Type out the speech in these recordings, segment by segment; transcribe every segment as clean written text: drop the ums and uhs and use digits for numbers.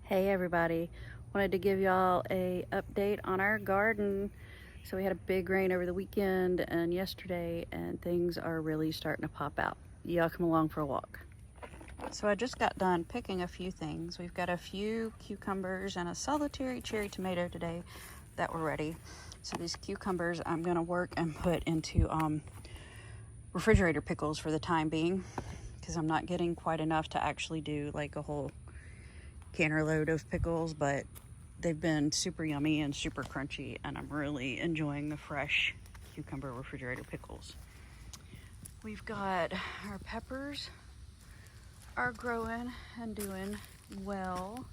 Hey everybody, wanted to give y'all a update on our garden. So we had a big rain over the weekend and yesterday, and things are really starting to pop out. Y'all come along for a walk. So I just got done picking a few things. We've got a few cucumbers and a solitary cherry tomato today that were ready. So these cucumbers I'm gonna work and put into refrigerator pickles for the time being, because I'm not getting quite enough to actually do like a whole canner load of pickles, but they've been super yummy and super crunchy, and I'm really enjoying the fresh cucumber refrigerator pickles. We've got our peppers are growing and doing well.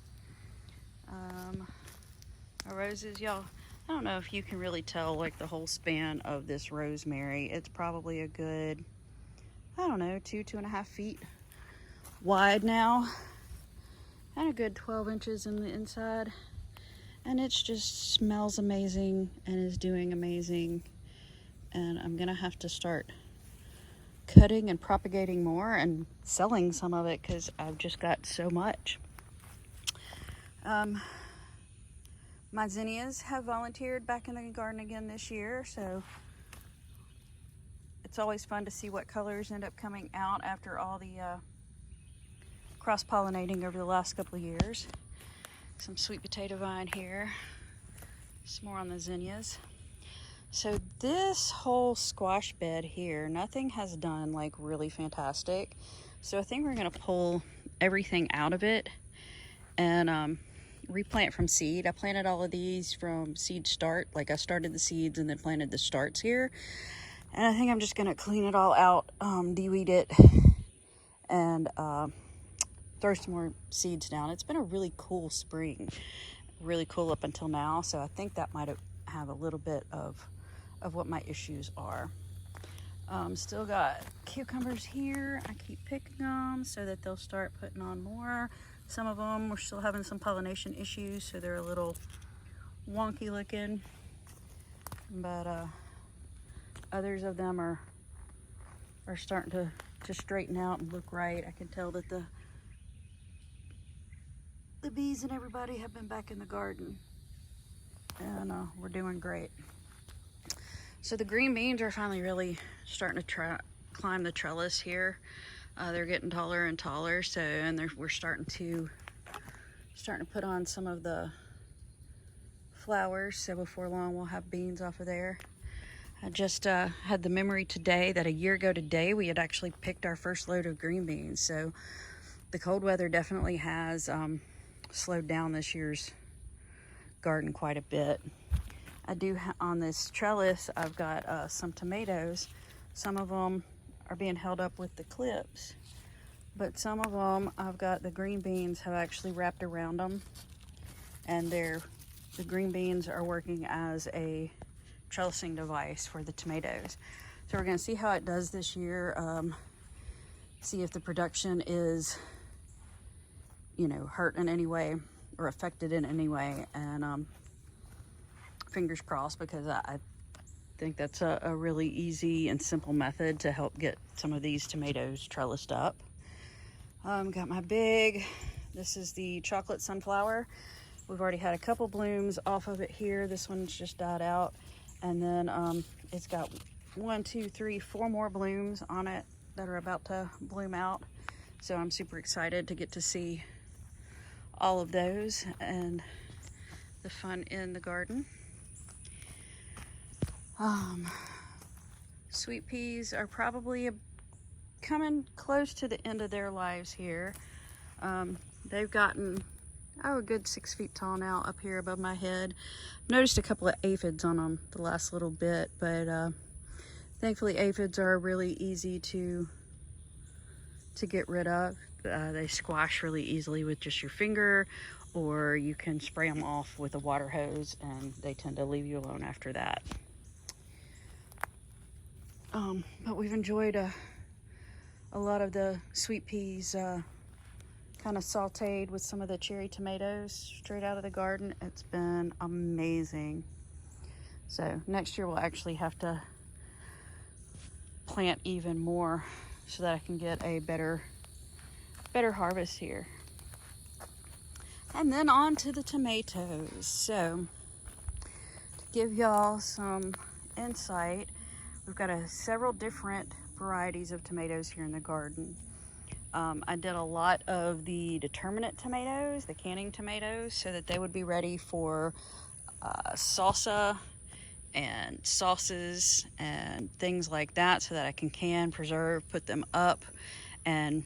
Our roses, y'all, I don't know if you can really tell like the whole span of this rosemary. It's probably a good, I don't know, 2.5 feet wide now, and a good 12 inches in the inside. And it just smells amazing and is doing amazing. And I'm gonna have to start cutting and propagating more and selling some of it because I've just got so much. My zinnias have volunteered back in the garden again this year, so it's always fun to see what colors end up coming out after all the cross-pollinating over the last couple of years. Some sweet potato vine here, some more on the zinnias. So this whole squash bed here, nothing has done like really fantastic. So I think we're gonna pull everything out of it and replant from seed. I planted all of these from seed start. Like I started the seeds and then planted the starts here. And I think I'm just gonna clean it all out, de-weed it, and throw some more seeds down. It's been a really cool spring, really cool up until now. So I think that might have a little bit of what my issues are. Still got cucumbers here. I keep picking them so that they'll start putting on more. Some of them we're still having some pollination issues, so they're a little wonky looking, but others of them are starting to straighten out and look right. I can tell that the bees and everybody have been back in the garden, and we're doing great. So the green beans are finally really starting to climb the trellis here. They're getting taller and taller, so we're starting to put on some of the flowers. So before long, we'll have beans off of there. I just had the memory today that a year ago today we had actually picked our first load of green beans. So the cold weather definitely has slowed down this year's garden quite a bit. I do on this trellis, I've got some tomatoes. Some of them are being held up with the clips, but some of them I've got the green beans have actually wrapped around them, and the green beans are working as a trellising device for the tomatoes. So we're going to see how it does this year, see if the production is, hurt in any way or affected in any way, and fingers crossed, because I think that's a really easy and simple method to help get some of these tomatoes trellised up. Got my this is the chocolate sunflower. We've already had a couple blooms off of it here. This one's just died out, and then it's got 1, 2, 3, 4 more blooms on it that are about to bloom out. So I'm super excited to get to see all of those and the fun in the garden. Sweet peas are probably coming close to the end of their lives here. They've gotten a good 6 feet tall now up here above my head. Noticed a couple of aphids on them the last little bit, but thankfully aphids are really easy to get rid of. They squash really easily with just your finger, or you can spray them off with a water hose, and they tend to leave you alone after that. But we've enjoyed a lot of the sweet peas kind of sauteed with some of the cherry tomatoes straight out of the garden. It's been amazing. So next year we'll actually have to plant even more so that I can get a better harvest here. And then on to the tomatoes. So to give y'all some insight, we've got several different varieties of tomatoes here in the garden. I did a lot of the determinate tomatoes, the canning tomatoes, so that they would be ready for salsa and sauces and things like that, so that I can preserve, put them up. And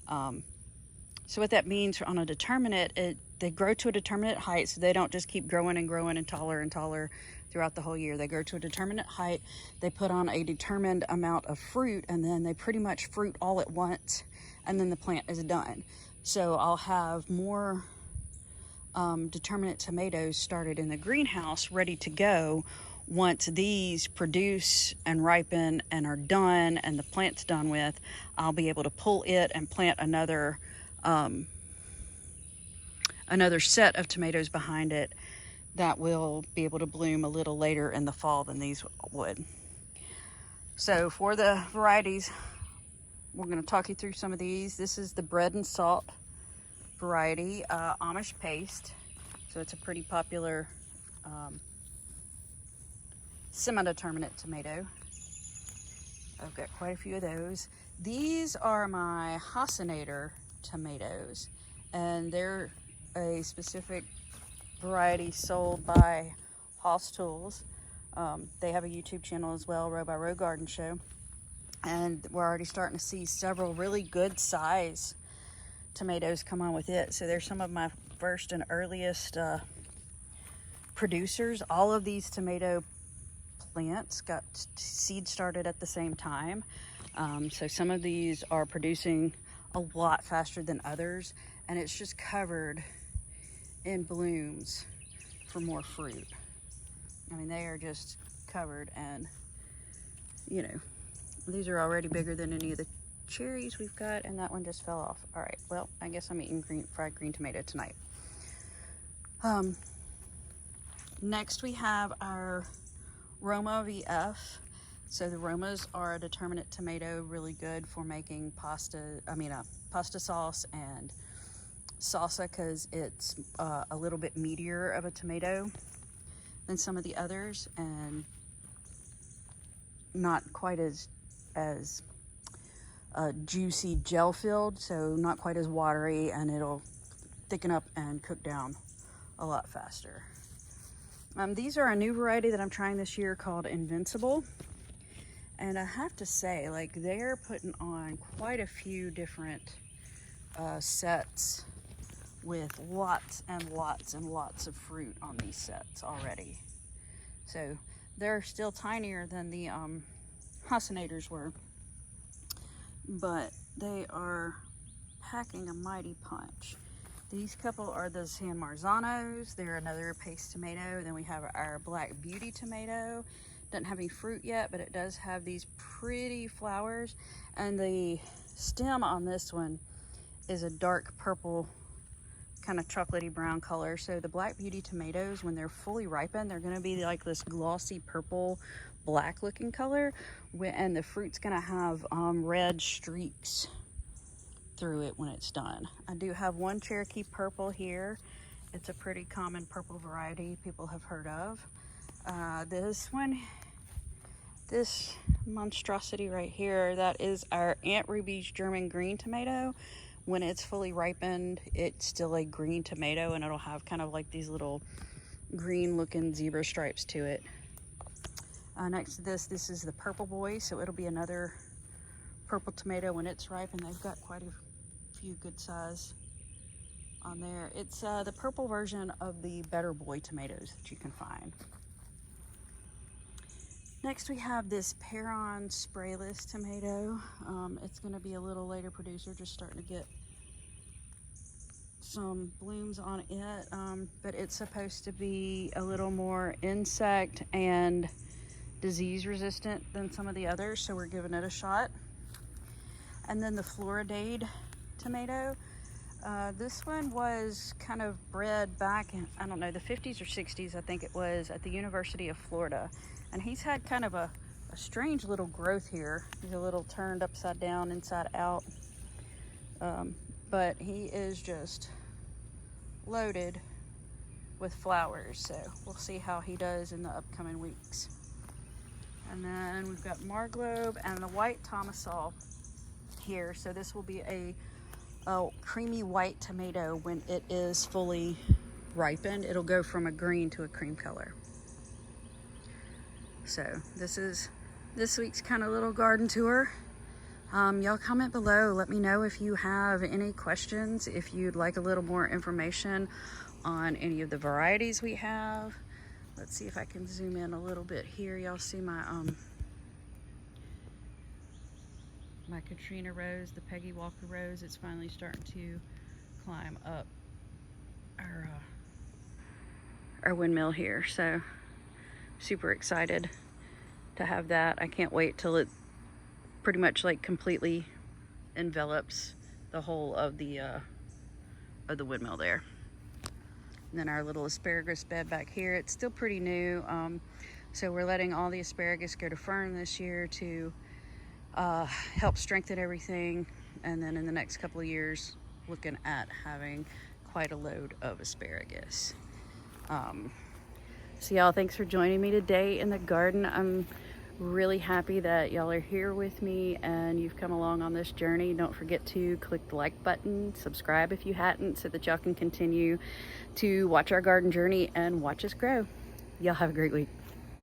so what that means on a determinate, they grow to a determinate height, so they don't just keep growing and growing and taller throughout the whole year. They grow to a determinate height, they put on a determined amount of fruit, and then they pretty much fruit all at once, and then the plant is done. So I'll have more determinate tomatoes started in the greenhouse ready to go once these produce and ripen and are done and the plant's done with. I'll be able to pull it and plant another set of tomatoes behind it that will be able to bloom a little later in the fall than these would. So for the varieties, we're going to talk you through some of these. This is the bread and salt variety, Amish paste. So it's a pretty popular semi-determinate tomato. I've got quite a few of those. These are my Hasinator tomatoes, and they're a specific variety sold by Hoss Tools. They have a YouTube channel as well, Row by Row Garden Show, and we're already starting to see several really good size tomatoes come on with it. So they're some of my first and earliest producers. All of these tomato plants got seed started at the same time. So some of these are producing a lot faster than others, and it's just covered in blooms for more fruit. I mean, they are just covered, and you know, these are already bigger than any of the cherries we've got, and that one just fell off. All right, well, I guess I'm eating fried green tomato tonight. Next we have our Roma VF. So the Romas are a determinate tomato, really good for making pasta sauce and salsa, because it's a little bit meatier of a tomato than some of the others, and not quite as juicy gel filled, so not quite as watery, and it'll thicken up and cook down a lot faster. These are a new variety that I'm trying this year called Invincible, and I have to say, like, they're putting on quite a few different sets with lots and lots and lots of fruit on these sets already. So they're still tinier than the Hasinators were, but they are packing a mighty punch. These couple are the San Marzanos. They're another paste tomato. Then we have our Black Beauty tomato. Doesn't have any fruit yet, but it does have these pretty flowers. And the stem on this one is a dark purple, kind of chocolatey brown color. So the Black Beauty tomatoes, when they're fully ripened, they're going to be like this glossy purple black looking color, and the fruit's going to have red streaks through it when it's done. I do have one Cherokee purple here. It's a pretty common purple variety people have heard of. This monstrosity right here, that is our Aunt Ruby's German green tomato. When it's fully ripened, it's still a green tomato, and it'll have kind of like these little green looking zebra stripes to it. Next to this is the Purple Boy, so it'll be another purple tomato when it's ripe, and they've got quite a few good size on there. It's the purple version of the Better Boy tomatoes that you can find. Next we have this Perron sprayless tomato. It's going to be a little later producer, just starting to get some blooms on it, but it's supposed to be a little more insect and disease resistant than some of the others, so we're giving it a shot. And then the Floridade tomato. This one was kind of bred back in, I don't know, the 50s or 60s, I think it was, at the University of Florida. And he's had kind of a strange little growth here. He's a little turned upside down, inside out. But he is just loaded with flowers. So we'll see how he does in the upcoming weeks. And then we've got Marglobe and the white Tomasol here. So this will be a creamy white tomato when it is fully ripened. It'll go from a green to a cream color. So this is this week's kind of little garden tour. Y'all comment below. Let me know if you have any questions, if you'd like a little more information on any of the varieties we have. Let's see if I can zoom in a little bit here. Y'all see my my Katrina rose, the Peggy Walker rose. It's finally starting to climb up our windmill here. So super excited to have that. I can't wait till it pretty much like completely envelops the whole of the windmill there. And then our little asparagus bed back here, it's still pretty new. So we're letting all the asparagus go to fern this year to help strengthen everything. And then in the next couple of years, looking at having quite a load of asparagus. So y'all, thanks for joining me today in the garden. I'm really happy that y'all are here with me and you've come along on this journey. Don't forget to click the like button, subscribe if you hadn't, so that y'all can continue to watch our garden journey and watch us grow. Y'all have a great week.